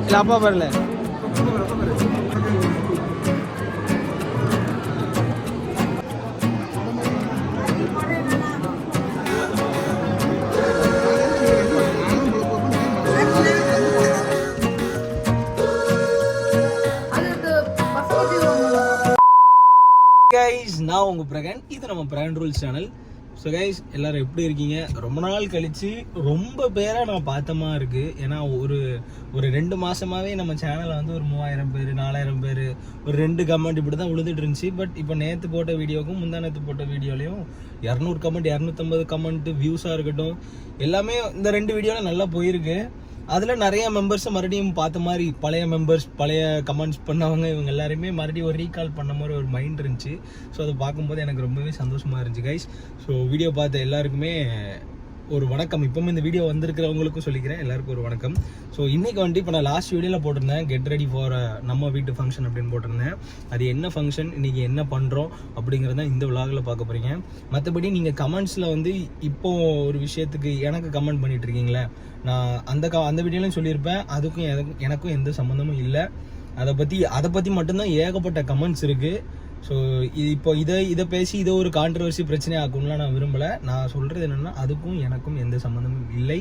இல்லை அப்பா வரல. கைஸ், நான் உங்க பிரகன். இது நம்ம Brihan rules channel. So guys, எல்லாரும் எப்படி இருக்கீங்க? ரொம்ப நாள் கழிச்சு ரொம்ப பேரை நான் பார்த்தமா இருக்கு. ஏன்னா ஒரு 2 மாசமாவே நம்ம சேனலில் வந்து ஒரு 3000 பேர் 4000 பேர் ஒரு 2 கமெண்ட் இப்படி தான் விழுந்துட்டு இருந்துச்சு. பட் இப்போ நேற்று போட்ட வீடியோக்கும் முந்தா நேற்று போட்ட வீடியோலையும் 200 கமெண்ட் 250 கமெண்ட் வியூஸாக இருக்கட்டும் எல்லாமே இந்த 2 வீடியோவில் நல்லா போயிருக்கு. அதில் நிறைய மெம்பர்ஸை மறுபடியும் பார்த்த மாதிரி பழைய மெம்பர்ஸ் பழைய கமெண்ட்ஸ் பண்ணவங்க இவங்க எல்லாருமே மறுபடியும் ஒரு ரீகால் பண்ண மாதிரி ஒரு மைண்ட் இருந்துச்சு. ஸோ அதை பார்க்கும்போது எனக்கு ரொம்பவே சந்தோஷமாக இருந்துச்சு கைஸ். ஸோ வீடியோ பார்த்த எல்லாருக்குமே ஒரு வணக்கம். இப்போவும் இந்த வீடியோ வந்திருக்கிறவங்களுக்கும் சொல்லிக்கிறேன், எல்லாருக்கும் ஒரு வணக்கம். ஸோ இன்றைக்கி வந்துட்டு இப்போ நான் லாஸ்ட் வீடியோவில் போட்டிருந்தேன் கெட் ரெடி ஃபார் நம்ம வீட்டு ஃபங்க்ஷன் அப்படின்னு போட்டிருந்தேன். அது என்ன ஃபங்க்ஷன், இன்றைக்கி என்ன பண்ணுறோம் அப்படிங்கிறத இந்த விலாகில் பார்க்க போகிறீங்க. மற்றபடி நீங்கள் கமெண்ட்ஸில் வந்து இப்போது ஒரு விஷயத்துக்கு எனக்கு கமெண்ட் பண்ணிகிட்டு இருக்கீங்களே, நான் அந்த வீடியோலையும் சொல்லியிருப்பேன். அதுக்கும் எனக்கும் எந்த சம்மந்தமும் இல்லை. அதை பற்றி மட்டும்தான் ஏகப்பட்ட கமெண்ட்ஸ் இருக்குது. ஸோ இப்போ இதை பேசி இதை ஒரு கான்ட்ரவர்சி பிரச்சனை ஆகும்லாம் நான் விரும்பலை. நான் சொல்கிறது என்னென்னா அதுக்கும் எனக்கும் எந்த சம்மந்தமும் இல்லை.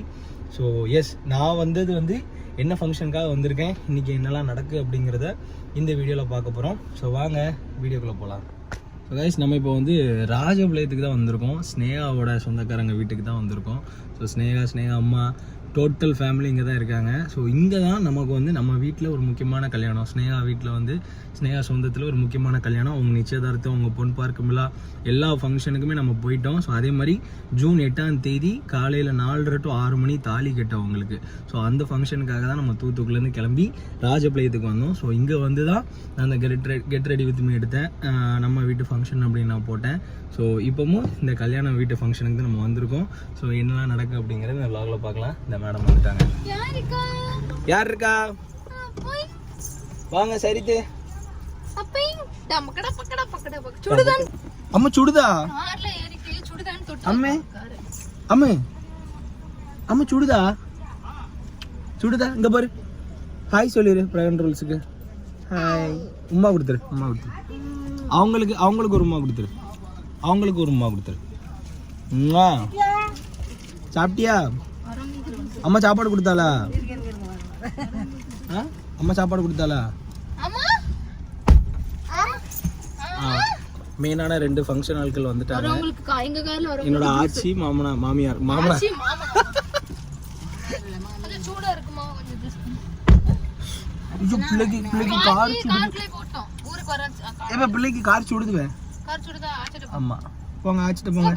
ஸோ எஸ், நான் வந்தது வந்து என்ன ஃபங்க்ஷனுக்காக வந்திருக்கேன், இன்றைக்கி என்னெல்லாம் நடக்குது அப்படிங்கிறத இந்த வீடியோவில் பார்க்க போகிறோம். ஸோ வாங்க வீடியோக்குள்ளே போகலாம். ஸோ கைஸ், நம்ம இப்போ வந்து ராஜபாளையத்துக்கு தான் வந்திருக்கோம். ஸ்னேகாவோட சொந்தக்காரங்க வீட்டுக்கு தான் வந்திருக்கோம். ஸோ ஸ்னேகா அம்மா டோட்டல் ஃபேமிலி இங்கே தான் இருக்காங்க. ஸோ இங்கே தான் நமக்கு வந்து நம்ம வீட்டில் ஒரு முக்கியமான கல்யாணம், ஸ்னேகா வீட்டில் வந்து ஸ்னேகா சொந்தத்தில் ஒரு முக்கியமான கல்யாணம். அவங்க நிச்சயதார்த்தம், அவங்க பொன் பார்க்கும் விழா, எல்லா ஃபங்க்ஷனுக்குமே நம்ம போயிட்டோம். ஸோ அதே மாதிரி ஜூன் 8ஆம் தேதி காலையில் 4:30 to 6 மணி தாலி கட்டவங்களுக்கு. ஸோ அந்த ஃபங்க்ஷனுக்காக தான் நம்ம தூத்துக்குலேருந்து கிளம்பி ராஜபாளையத்துக்கு வந்தோம். ஸோ இங்கே வந்து தான் நான் அந்த கெட் ரெடி வித் மீ எடுத்தேன். நம்ம வீட்டு ஃபங்க்ஷன் அப்படின்னு நான் போட்டேன். ஸோ இப்போவும் இந்த கல்யாண வீட்டு ஃபங்க்ஷனுக்கு தான் நம்ம வந்திருக்கோம். ஸோ என்னெல்லாம் நடக்குது அப்படிங்கிறத இந்த vlogல பார்க்கலாம். இந்த மேடம் வந்துட்டாங்க. யார் இருக்கா? வாங்க சரித்து. அம்மா சுடுதா? அம்மே அம்மே அம்மா சுடுதா? சுடுதா? இங்க பாரு, ஹாய் சொல்லிரு பிரகன் ரூல்ஸுக்கு. ஹாய். உமா கொடுத்துரு, உமா கொடுத்துரு. அவங்களுக்கு ஒரு உமா கொடுத்துரு, அவங்களுக்கு ஒரு உமா கொடுத்துரு. சாப்பிட்டியா? அம்மா சாப்பாடு கொடுத்தாளா? அம்மா சாப்பாடு கொடுத்தாளா? மெயினான 2 ஃபங்க்ஷன் ஆட்கள் வந்துட்டாங்க. என்னோட ஆச்சி மாமியார் பிள்ளைக்கு கார் சுடுதுவேன். ஆமா போங்க, ஆச்சிட்டு போங்க.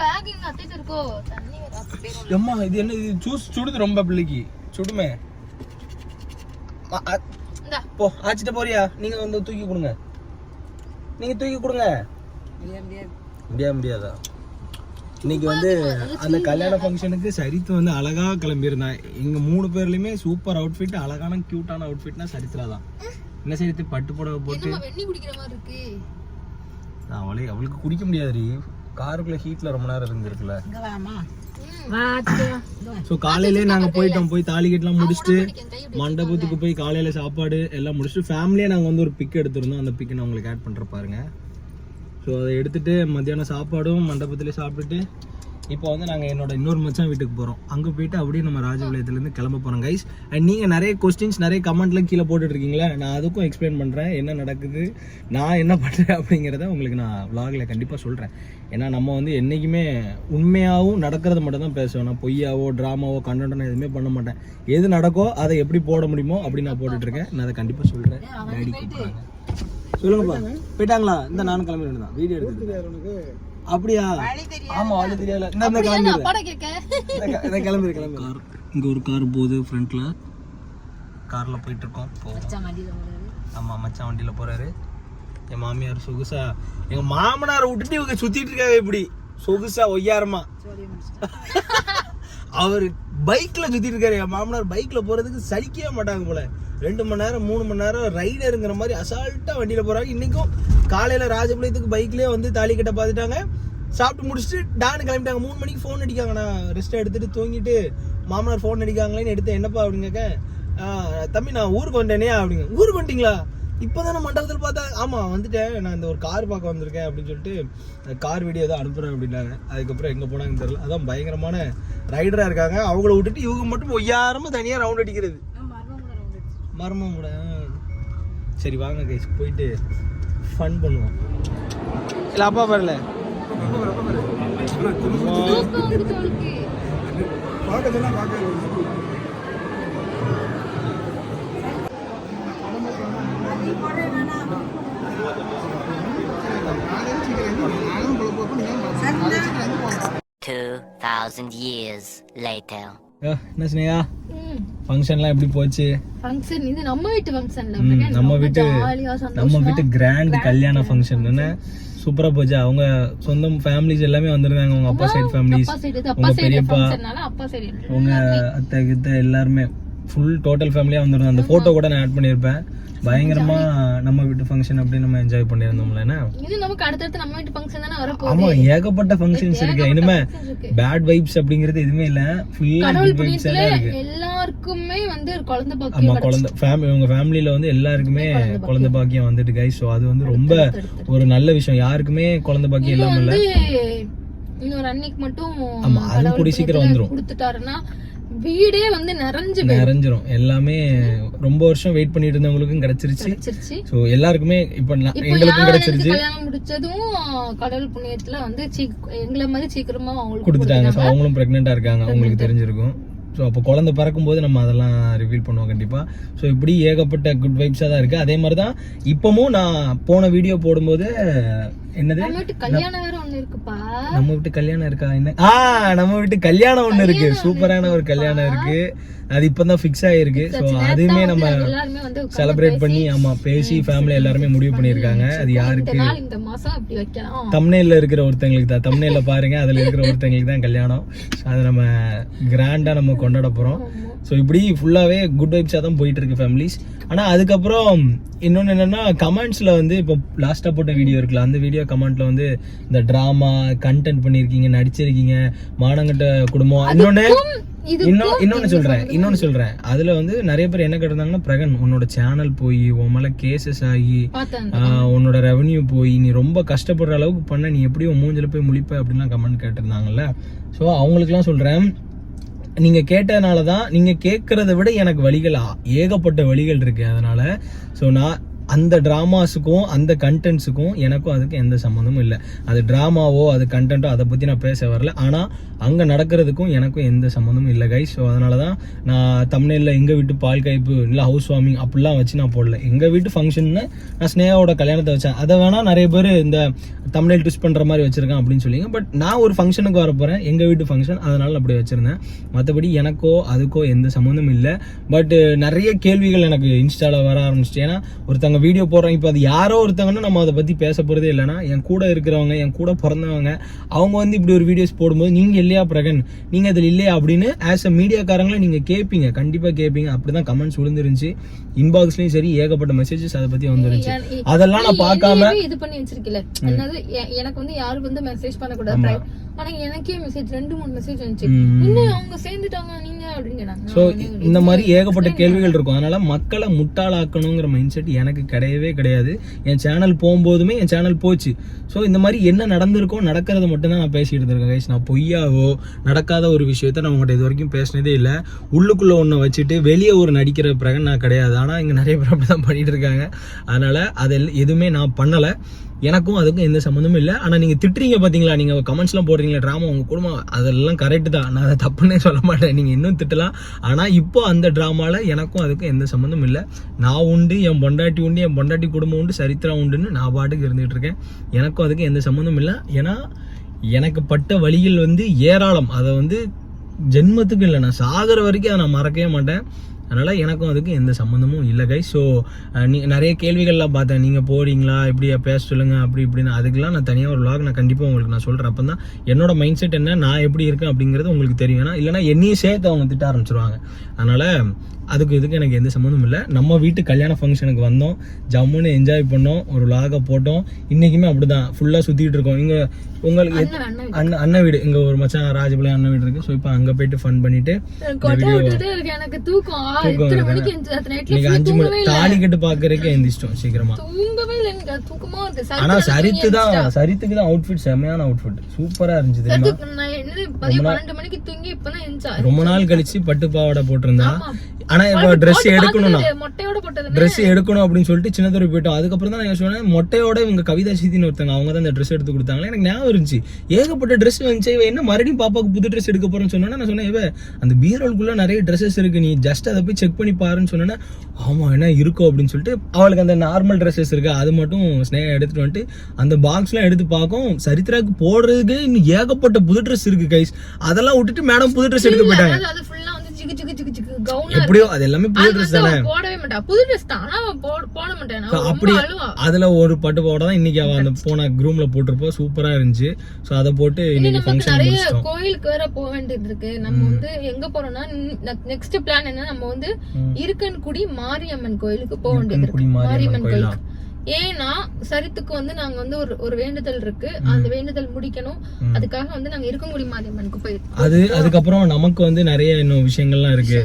அம்மா இது என்ன, இது ஜூஸ் சுடுது ரொம்ப பிள்ளைக்கு. சுடுமே போ, ஆச்சிட்டு போறியா? நீங்க வந்து தூக்கி கொடுங்க, நீங்க தூக்கி கொடுங்க. முடியாதா? இன்னைக்கு வந்து அந்த கல்யாண ஃபங்க்ஷனுக்கு சரித்து வந்து அழகா கிளம்பியிருந்தான். எங்க 3 பேர்லயுமே சூப்பர் அவுட்ஃபிட், அழகான கியூட்டான அவுட்ஃபிட்னா சரித்திரா தான். என்ன சரித்து பட்டு புடவை போட்டு அவளுக்கு குடிக்க முடியாது. காருக்குள்ள ஹீட்ல ரொம்ப நேரம் இருந்திருக்குல்ல. ஸோ காலையிலே நாங்கள் போய் தாலி கட்டெலாம் முடிச்சுட்டு மண்டபத்துக்கு போய் காலையில் சாப்பாடு எல்லாம் முடிச்சுட்டு ஃபேமிலியாக நாங்கள் வந்து ஒரு பிக் எடுத்துருந்தோம். அந்த பிக்கை நான் உங்களுக்கு ஆட் பண்ணுற பாருங்க. ஸோ அதை எடுத்துகிட்டு மத்தியானம் சாப்பாடும் மண்டபத்திலே சாப்பிட்டுட்டு இப்போ வந்து நாங்கள் என்னோட இன்னொரு மச்சான் வீட்டுக்கு போகிறோம். அங்கே போயிட்டு அப்படியே நம்ம ராஜபாளையத்துலேருந்து கிளம்ப போகிறோம் கைஸ். அண்ட் நீங்கள் நிறைய கொஸ்டின்ஸ் நிறைய கமெண்ட்லாம் கீழே போட்டுட்ருக்கீங்களா, நான் அதுக்கும் எக்ஸ்பிளைன் பண்ணுறேன் என்ன நடக்குது, நான் என்ன பண்ணுறேன் அப்படிங்கிறத உங்களுக்கு நான் vlogல கண்டிப்பாக சொல்கிறேன். ஏன்னா நம்ம வந்து என்றைக்குமே உண்மையாகவும் நடக்கிறத மட்டும் தான் பேசுவேன். நான் பொய்யாவோ ட்ராமாவோ கண்டென்ட்டோ எதுவுமே பண்ண மாட்டேன். எது நடக்கோ அதை எப்படி போட முடியுமோ அப்படின்னு நான் போட்டுட்ருக்கேன். நான் அதை கண்டிப்பாக சொல்கிறேன். டேடி கூப்பிட்றாங்க. சொல்லுங்கப்பா. போயிட்டாங்களா? இந்த நானும் கிளம்பி வேண்டியதான் வீடியோ எடுத்து. அப்படியா? ஆமா, வழி தெரியல. கிளம்பி இங்க ஒரு கார் போகுது ஃப்ரண்ட்ல. கார்ல போயிட்டு இருக்கோம். ஆமா, மச்சான் வண்டியில போறாரு. என் மாமியார் சொகுசா, எங்க மாமனாரை விட்டுட்டு இவங்க சுத்திட்டு இருக்காங்க இப்படி சொகுசா ஒய்யாரமா. அவரு பைக்ல சுத்திட்டு இருக்காரு. என் மாமனார் பைக்ல போறதுக்கு சலிக்கவே மாட்டாங்க போல. 2 மணி நேரம் 3 மணி நேரம் ரைடருங்கிற மாதிரி அசால்ட்டா வண்டியில போறாங்க. இன்னைக்கும் காலையில ராஜபாளையத்துக்கு பைக்லயே வந்து தாலி கட்ட பார்த்துட்டாங்க. சாப்பிட்டு முடிச்சுட்டு டான்னு கிளம்பிட்டாங்க. 3 மணிக்கு ஃபோன் அடிக்காங்க. நான் ரெஸ்ட் எடுத்துட்டு தூங்கிட்டு மாமனார் ஃபோன் அடிக்காங்களேன்னு எடுத்து என்னப்பா அப்படின்னு கேட்க, தம்பி நான் ஊருக்கு வந்துட்டேனே அப்படிங்க. ஊருக்கு வந்துட்டீங்களா? இப்போதானே மண்டபத்தில் பார்த்தா. ஆமாம் வந்துட்டேன், நான் இந்த ஒரு கார் பார்க்க வந்திருக்கேன் அப்படின்னு சொல்லிட்டு கார் வீடியோ தான் அனுப்புகிறேன் அப்படின்னாங்க. அதுக்கப்புறம் எங்கே போனாங்கன்னு தெரியல. அதான் பயங்கரமான ரைடராக இருக்காங்க. அவங்கள விட்டுட்டு இவங்க மட்டும் ஒய்யாரமாக தனியாக ரவுண்ட் அடிக்கிறது. மர்மம் கூட. சரி வாங்க கைஸ் போயிட்டு ஃபன் பண்ணுவோம். இல்லை அப்பா வரல என்ன ஸ்னேகா ஃபங்க்ஷன்லாம் எப்படி போச்சு? ஃபங்க்ஷன் இது நம்ம வீட்டு ஃபங்க்ஷன்ல நம்ம வீட்டு கிராண்ட் கல்யாண ஃபங்க்ஷன் என்ன சூப்பரா போச்சு. அவங்க சொந்த ஃபேமிலிஸ் எல்லாமே வந்திருந்தாங்க. உங்க அப்பா சைடு ஃபேமிலிஸ், உங்க பெரியப்பா, உங்க அத்தை கிட்ட எல்லாருமே ஃபுல் டோட்டல் ஃபேமிலியா வந்திருந்தாங்க. அந்த போட்டோ கூட நான் ஆட் பண்ணியிருப்பேன். பயங்கரமா நம்ம வீட்டு ஃபங்க்ஷன் அப்படி நம்ம என்ஜாய் பண்ணியிருந்தோம்ல. என்ன இது நமக்கு அடுத்தடுத்து நம்ம வீட்டு ஃபங்க்ஷன் தான வர போகுது. ஆமா ஏகப்பட்ட ஃபங்க்ஷன்ஸ் இருக்கு. இனிமே பேட் வைப்ஸ் அப்படிங்கிறது எதுவுமே இல்ல. ஃபுல்லா குட் வைப்ஸ் இருக்கு. எல்லாருக்குமே வந்து ஒரு குழந்தை பாக்கியம். ஆமா குழந்தை ஃபேமிலி, உங்க ஃபேமிலில வந்து எல்லாருக்குமே குழந்தை பாக்கியம் வந்துட்டு கைஸ். சோ அது வந்து ரொம்ப ஒரு நல்ல விஷயம். யாருக்குமே குழந்தை பாக்கியம் இல்லாம இல்ல. இன்னொரு அன்னைக்கு மட்டும் ஆமா அது கூடி சீக்கிரம் வந்துரும். கொடுத்துட்டாருன்னா வீடே வந்து நிறைஞ்சிரும். எல்லாமே ரொம்ப வருஷம் வெயிட் பண்ணிட்டு இருந்தவங்களுக்கும் கிடைச்சிருச்சு. சோ எல்லாருக்குமே இப்ப எங்களுக்கும் கிடைச்சிருச்சு. கல்யாணம் முடிச்சதும் கடவுள் புண்ணியத்துல வந்து எங்களை மாதிரி சீக்கிரமா அவங்களுக்கு கொடுத்துட்டாங்க. சோ அவங்களும் பிரெக்னெண்டா இருக்காங்க, அவங்களுக்கு தெரிஞ்சிருக்கும். ஸோ அப்போ குழந்தை பிறக்கும் போது நம்ம அதெல்லாம் ரிவீல் பண்ணுவோம் கண்டிப்பாக. ஸோ இப்படி ஏகப்பட்ட குட் வைப்ஸாக தான் இருக்குது. அதே மாதிரி தான் இப்போவும் நான் போன வீடியோ போடும்போது என்னது நம்ம வீட்டு கல்யாணம் வேற ஒன்று இருக்குப்பா. நம்ம வீட்டு கல்யாணம் இருக்கா? என்ன நம்ம வீட்டு கல்யாணம் ஒன்று இருக்கு. சூப்பரான ஒரு கல்யாணம் இருக்கு. அது இப்பதான் ஃபிக்ஸ் ஆயிருக்கு. ஸோ அதுவுமே நம்ம செலிப்ரேட் பண்ணி ஆமா பேசி ஃபேமிலி எல்லாருமே முடிவு பண்ணியிருக்காங்க. அது யாருக்கு? தம்ப்நெயில்ல இருக்கிற ஒருத்தங்களுக்கு தான். தம்ப்நெயில்ல பாருங்க, அதுல இருக்கிற ஒருத்தங்களுக்கு தான் கல்யாணம். அதை நம்ம கிராண்டா நம்ம கொண்டாட போறோம். ஸோ இப்படி ஃபுல்லாவே குட் வைப்ஸாக தான் போயிட்டு இருக்கு ஃபேமிலிஸ். ஆனா அதுக்கப்புறம் இன்னொன்னு என்னன்னா கமெண்ட்ஸ்ல வந்து இப்போ லாஸ்டா போட்ட வீடியோ இருக்குல்ல, அந்த வீடியோ கமெண்ட்ல வந்து இந்த டிராமா கண்டென்ட் பண்ணிருக்கீங்க, நடிச்சிருக்கீங்க, மானங்கட்ட குடும்பம். இன்னொன்னு சொல்றேன் அதுல வந்து நிறைய பேர் என்ன கேட்டிருந்தாங்கன்னா, பிரகன் உன்னோட சேனல் போய் உன் மேல கேசஸ் ஆகி உன்னோட ரெவன்யூ போய் நீ ரொம்ப கஷ்டப்படுற அளவுக்கு பண்ண, நீ எப்படி உன் மூஞ்சில போய் முழிப்ப அப்படின்லாம் கமெண்ட் கேட்டிருந்தாங்கல்ல. ஸோ அவங்களுக்குலாம் சொல்றேன், நீங்க கேட்டதுனால தான், நீங்க கேட்கறத விட எனக்கு வழிகள் ஏகப்பட்ட வழிகள் இருக்கு. அதனால ஸோ நான் அந்த டிராமாஸுக்கும் அந்த கண்டென்ட்ஸுக்கும் எனக்கும் அதுக்கு எந்த சம்மந்தமும் இல்லை. அது டிராமாவோ அது கண்டென்ட்டோ அதை பற்றி நான் பேச வரல. ஆனால் அங்கே நடக்கிறதுக்கும் எனக்கும் எந்த சம்மந்தமும் இல்லை கைஸ். ஸோ அதனால தான் நான் தம்ப்நெயில்ல எங்கள் வீட்டு பால் காய்ப்பு இல்லை ஹவுஸ் வார்மிங் அப்படிலாம் வச்சு நான் போடல. எங்கள் வீட்டு ஃபங்க்ஷன்னு நான் ஸ்னேகாவோட கல்யாணத்தை வச்சேன். அதை வேணால் நிறைய பேர் இந்த தம்ப்நெயில் ட்விஸ்ட் பண்ணுற மாதிரி வச்சிருக்கேன் அப்படின்னு சொல்லிங்க. பட் நான் ஒரு ஃபங்க்ஷனுக்கு வர போகிறேன், எங்கள் வீட்டு ஃபங்க்ஷன், அதனால அப்படி வச்சுருந்தேன். மற்றபடி எனக்கோ அதுக்கோ எந்த சம்மந்தமும் இல்லை. பட் நிறைய கேள்விகள் எனக்கு இன்ஸ்டாவில் வர ஆரம்பிச்சிட்டு. ஏன்னா ஒருத்தங்க வீடியோ போடுறாங்க, இப்போ அது யாரோ ஒருத்தவங்கன்னா நம்ம அதை பற்றி பேச போகிறதே இல்லைன்னா, என் கூட இருக்கிறவங்க என் கூட பிறந்தவங்க அவங்க வந்து இப்படி ஒரு வீடியோஸ் போடும்போது நீங்கள் இல்லையா பிரகன், நீங்கள் அதில் இல்லையா அப்படின்னு ஆஸ் அ மீடியாக்காரங்களே நீங்கள் கேட்பீங்க, கண்டிப்பாக கேட்பீங்க. அப்படி தான் கமெண்ட்ஸ் விழுந்துருந்துச்சு. இன்பாக்ஸ்லையும் சரி ஏகப்பட்ட மெசேஜஸ் அதை பற்றி வந்துருந்துச்சு. அதெல்லாம் நான் பார்க்காம இது பண்ணி வச்சிருக்கல. எனக்கு வந்து யாரும் வந்து மெசேஜ் பண்ணக்கூடாது. ஆனா எனக்கே மெசேஜ் 2-3 மெசேஜ் வந்துச்சு, இன்னும் அவங்க சேர்ந்துட்டாங்க நீங்க அப்படிங்கிறாங்க. ஸோ இந்த மாதிரி ஏகப்பட்ட கேள்விகள் இருக்கும். அதனால மக்களை முட்டாளாக்கணுங்கிற மைண்ட் செட் எனக்கு கிடையவே கிடையாது. என் சேனல் போகும்போதுமே என் சேனல் போச்சு. ஸோ இந்த மாதிரி என்ன நடந்திருக்கோ நடக்கிறது மட்டும்தான் நான் பேசிட்டு இருக்கேன் கைஸ். நான் பொய்யாவோ நடக்காத ஒரு விஷயத்த நான் உங்கள்கிட்ட இது வரைக்கும் பேசினதே இல்லை. உள்ளுக்குள்ள ஒன்று வச்சுட்டு வெளியே ஒரு நடிக்கிற பிரகன் நான் கிடையாது. ஆனால் இங்கே நிறைய பேர் அப்படி தான் பண்ணிட்டு இருக்காங்க. அதனால அது எதுவுமே நான் பண்ணலை. எனக்கும் அதுக்கும் எந்த சம்மந்தமும் இல்லை. ஆனால் நீங்கள் திட்டுறீங்க பார்த்தீங்களா, நீங்கள் கமெண்ட்ஸ்லாம் போடுறீங்களா ட்ராமா உங்கள் குடும்பம், அதெல்லாம் கரெக்டு தான், நான் அதை தப்புன்னே சொல்ல மாட்டேன். நீங்கள் இன்னும் திட்டலாம். ஆனால் இப்போ அந்த ட்ராமாவில் எனக்கும் அதுக்கும் எந்த சம்மந்தமும் இல்லை. நான் உண்டு, என் பொண்டாட்டி உண்டு, என் பொண்டாட்டி குடும்பம் உண்டு, சரித்திரா உண்டுன்னு நான் பாட்டுக்கு இருந்துகிட்டு இருக்கேன். எனக்கும் அதுக்கும் எந்த சம்மந்தமும் இல்லை. ஏன்னா எனக்கு பட்ட வழிகள் வந்து ஏராளம். அதை வந்து ஜென்மத்துக்கு இல்லை, நான் சாகிற வரைக்கும் அதை நான் மறக்கவே மாட்டேன். அதனால் எனக்கும் அதுக்கு எந்த சம்மந்தமும் இல்லை கைஸ். ஸோ நிறைய கேள்விகள்லாம் பார்த்தேன், நீங்கள் போறீங்களா இப்படியா பேச சொல்லுங்க அப்படி இப்படின்னு. அதுக்கெல்லாம் நான் தனியாக ஒரு vlog நான் கண்டிப்பாக உங்களுக்கு நான் சொல்கிறேன். அப்போ தான் என்னோட மைண்ட் செட் என்ன, நான் எப்படி இருக்கேன் அப்படிங்கிறது உங்களுக்கு தெரியும். ஏன்னா இல்லைனா என்னையும் சேர்த்து அவங்க திட்ட ஆரம்பிச்சிருவாங்க. அதனால் அதுக்கு இதுக்கு எனக்கு எந்த சம்மந்தமும் இல்லை. நம்ம வீட்டு கல்யாண ஃபங்க்ஷனுக்கு வந்தோம், ஜம்முன்னு என்ஜாய் பண்ணோம், ஒரு லாகை போட்டோம். இன்னைக்குமே அப்படிதான் ஃபுல்லாக சுற்றிட்டு இருக்கோம். இங்கே உங்களுக்கு அண்ணன் வீடு, இங்கே ஒரு மச்சான் ராஜபாளையம் அண்ணன் வீடு இருக்கு. ஸோ இப்போ அங்கே போயிட்டு ஃபன் பண்ணிட்டு இன்னைக்கு 5 மணி தாலி கட்டு பாக்குறதுக்கு எந்திரிச்சிட்டோம் சீக்கிரமா. ஆனா சரித்துக்கு தான் அவுட்ஃபிட் செமையான அவுட்ஃபிட், சூப்பரா இருந்துச்சு தெரியுமா. ரொம்ப நாள் கழிச்சு பட்டு பாவாடை போட்டிருந்தா. ஆனா இப்போ ட்ரெஸ் எடுக்கணும்னா அப்படின்னு சொல்லிட்டு சின்னதுரை போயிட்டோம். அதுக்கப்புறம் தான் நான் சொன்னேன் மொட்டையோட இவங்க கவிதா சீதின்னு ஒருத்தங்க, அவங்க தான் இந்த ட்ரெஸ் எடுத்து கொடுத்தாங்க. எனக்கு ஞாபகம் இருந்துச்சு, ஏகப்பட்ட ட்ரெஸ் வந்துச்சு, என்ன மறுபடியும் பாப்பாக்கு புது ட்ரெஸ் எடுக்க போறேன்னு சொன்னா. நான் சொன்னேன் அந்த பீரோலுக்குள்ள நிறைய ட்ரெஸ்ஸஸ் இருக்கு, நீ ஜஸ்ட் அதை போய் செக் பண்ணி பாருன்னு சொன்னா. ஆமா என்ன இருக்கும் அப்படின்னு சொல்லிட்டு அவளுக்கு அந்த நார்மல் ட்ரெஸ்ஸஸ் இருக்கு, அது மட்டும் ஸ்னேகா எடுத்துட்டு வந்துட்டு அந்த பாக்ஸ்லாம் எடுத்து பார்க்கும். சரித்திராக்கு போடுறதுக்கு இன்னும் ஏகப்பட்ட புது ட்ரெஸ் இருக்கு கைஸ். அதெல்லாம் விட்டுட்டு மேடம் புது ட்ரெஸ் எடுக்க போயிட்டாங்க. எப்படியோ அது எல்லாமே புது ட்ரெஸ் தானே, போடவே மாட்டா. புது ட்ரெஸ் தான் ஆனா போட மாட்டேன். அப்படி அதுல ஒரு பட்டு பாவாடை தான் இன்னைக்கு அவ அந்த போன ரூம்ல போட்டிருப்போம், சூப்பரா இருந்துச்சு. சோ அத போட்டு இன்னைக்கு ஃபங்க்ஷன் முடிச்சிட்டோம். கோயிலுக்கு வேற போக வேண்டியது இருக்கு. நம்ம வந்து எங்க போறோம்னா நெக்ஸ்ட் பிளான் என்ன, நம்ம வந்து இருக்கன்குடி மாரியம்மன் கோயிலுக்கு போக வேண்டியது இருக்கு. மாரியம்மன் கோயிலுக்கு ஏன்னா சரித்துக்கு வந்து நாங்க வந்து ஒரு வேண்டுதல் இருக்கு, அந்த வேண்டுதல் முடிக்கணும். அதுக்காக வந்து நாங்க இருக்கன்குடி மாரியம்மனுக்கு போயிருக்கோம். அதுக்கப்புறம் நமக்கு வந்து நிறைய இன்னும் விஷயங்கள்லாம் இருக்கு.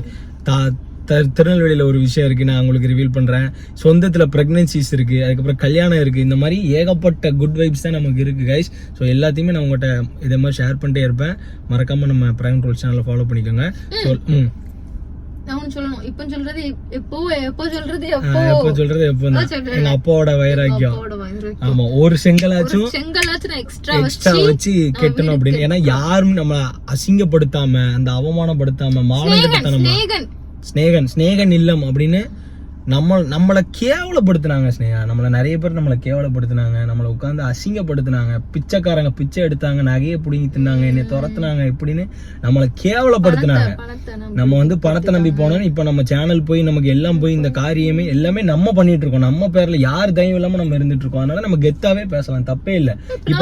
திருநெல்வேலியில ஒரு விஷயம் இருக்கு, நான் உங்களுக்கு ரிவீல் பண்றேன். சொந்தத்துல பிரெக்னன்சிஸ் இருக்கு, அதுக்கப்புறம் கல்யாணம் இருக்கு. இந்த மாதிரி ஏகப்பட்ட குட் வைப்ஸ் தான் நமக்கு இருக்கு கைஸ். ஸோ எல்லாத்தையுமே நான் உங்கள்கிட்ட இதே மாதிரி ஷேர் பண்ணிட்டே இருப்பேன். மறக்காம நம்ம பிரைம் ரோல் சேனலை ஃபாலோ பண்ணிக்கோங்க. எங்க அப்பாவோட வைராக்கியம். ஆமா, ஒரு செங்கலாச்சும் எக்ஸ்ட்ரா வச்சு கெட்டணும் அப்படின்னு. ஏன்னா யாரும் நம்ம அசிங்கப்படுத்தாம, அந்த அவமானப்படுத்தாம, மானங்கட்டத்தனமா ஸ்நேகன் இல்லம் அப்படின்னு நம்மளை கேவலப்படுத்தினாங்க. ஸ்னேகா நம்மள நிறைய பேர் நம்மளை கேவலப்படுத்தினாங்க, நம்மளை உட்காந்து அசிங்கப்படுத்தினாங்க, பிச்சைக்காரங்க பிச்சை எடுத்தாங்க, நகையை பிடிங்கி தின்னாங்க, என்னை துரத்துனாங்க இப்படின்னு நம்மளை கேவலப்படுத்தினாங்க. நம்ம வந்து பணத்தை நம்பி போனோம். இப்ப நம்ம சேனல் போய் நமக்கு எல்லாம் போய் இந்த காரியமே எல்லாமே நம்ம பண்ணிட்டு இருக்கோம். நம்ம பேர்ல யார் தயவு இல்லாம நம்ம இருந்துட்டு இருக்கோம். அதனால நம்ம கெத்தாவே பேசலாம், தப்பே இல்லை. இப்ப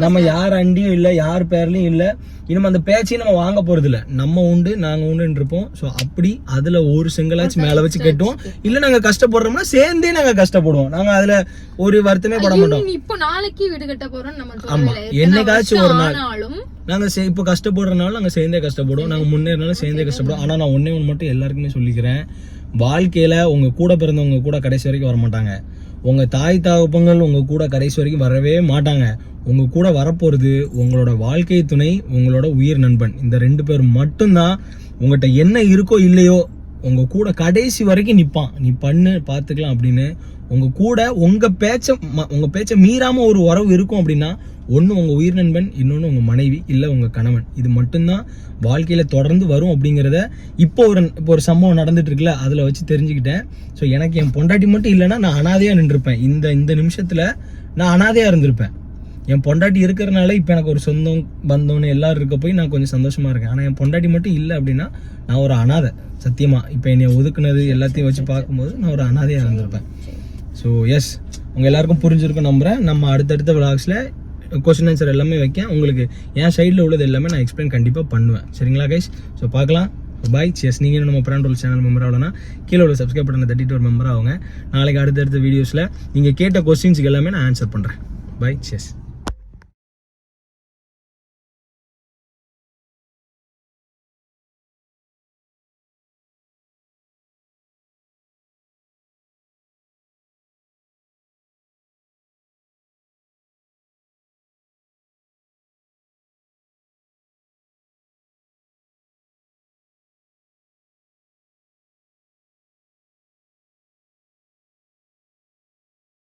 நம்ம யார் அண்டியும் இல்ல, யார் பேர்லயும் இல்ல. இனிமே அந்த பேச்சையும் நம்ம வாங்க போறது இல்ல. நம்ம உண்டு நாங்க உண்டு இருப்போம். சோ அப்படி அதுல ஒரு செங்கலாச்சும் மேல வச்சு கட்டுவோம். இல்ல நாங்க கஷ்டப்படுறோம்னா சேர்ந்தே நாங்க கஷ்டப்படுவோம். நாங்க அதுல ஒரு வருத்தமே பட மாட்டோம். இப்போ நாளைக்கு வீடு கட்ட போறோம் நம்ம. ஆமா, என்னைக்காச்சும் ஒரு நாள் நாங்க இப்ப கஷ்டப்படுறதுனால நாங்க சேர்ந்தே கஷ்டப்படுவோம். நாங்க முன்னேறினாலும் சேர்ந்தே கஷ்டப்படுவோம். ஆனா நான் ஒண்ணு மட்டும் எல்லாருக்குமே சொல்லிக்கிறேன், வாழ்க்கையில உங்க கூட பிறந்தவங்க கூட கடைசி வரைக்கும் வர மாட்டாங்க. உங்க தாய் தகப்பங்கள் உங்க கூட கடைசி வரைக்கும் வரவே மாட்டாங்க. உங்க கூட வரப்போறது உங்களோட வாழ்க்கை துணை, உங்களோட உயிர் நண்பன். இந்த 2 பேர் மட்டும்தான் உங்கள்கிட்ட என்ன இருக்கோ இல்லையோ உங்க கூட கடைசி வரைக்கும் நிப்பான். நீ பண்ணு பாத்துக்கலாம் அப்படின்னு உங்க கூட உங்க பேச்ச மீறாம ஒரு உறவு இருக்கும் அப்படின்னா, ஒண்ணு உங்க உயிர் நண்பன், இன்னொன்னு உங்க மனைவி, இல்ல உங்க கணவன். இது மட்டும்தான் வாழ்க்கையில தொடர்ந்து வரும் அப்படிங்கிறத இப்போ ஒரு சம்பவம் நடந்துட்டு இருக்குல்ல, அதுல வச்சு தெரிஞ்சுக்கிட்டேன். ஸோ எனக்கு என் பொண்டாட்டி மட்டும் இல்லைன்னா நான் அனாதையா நின்றுருப்பேன். இந்த நிமிஷத்துல நான் அனாதையா இருந்திருப்பேன். என் பொண்டாட்டி இருக்கிறனால இப்போ எனக்கு ஒரு சொந்தம் பந்தம்னு எல்லாரும் இருக்க போய் நான் கொஞ்சம் சந்தோஷமா இருக்கேன். ஆனால் என் பொண்டாட்டி மட்டும் இல்லை அப்படின்னா நான் ஒரு அனாதை. சத்தியமா இப்போ என்னை ஒதுக்குனது எல்லாத்தையும் வச்சு பார்க்கும்போது நான் ஒரு அனாதையா இருந்திருப்பேன். ஸோ எஸ், உங்க எல்லாருக்கும் புரிஞ்சிருக்கும் நம்புறேன். நம்ம அடுத்தடுத்த விளாக்ஸ்ல கொஸ்டின் ஆன்சர் எல்லாமே வைக்கேன். உங்களுக்கு என் சைடில் உள்ளது எல்லாமே நான் எக்ஸ்பிளைன் கண்டிப்பாக பண்ணுவேன். சரிங்களா கைஸ்? ஸோ பார்க்கலாம். பாய், சியர்ஸ். நீங்கள் நம்ம பிராண்ட் ரோல் சேனல் மெம்பர் ஆகலன்னா கீழே உள்ள சப்ஸ்கிரைப் பண்ண தட்டிட்டு ஒரு மெம்பர் ஆகுங்க. நாளைக்கு அடுத்தடுத்த வீடியோஸில் நீங்கள் கேட்ட கொஸ்டின்ஸுக்கு எல்லாமே நான் ஆன்சர் பண்ணுறேன். பாய், சியர்ஸ்.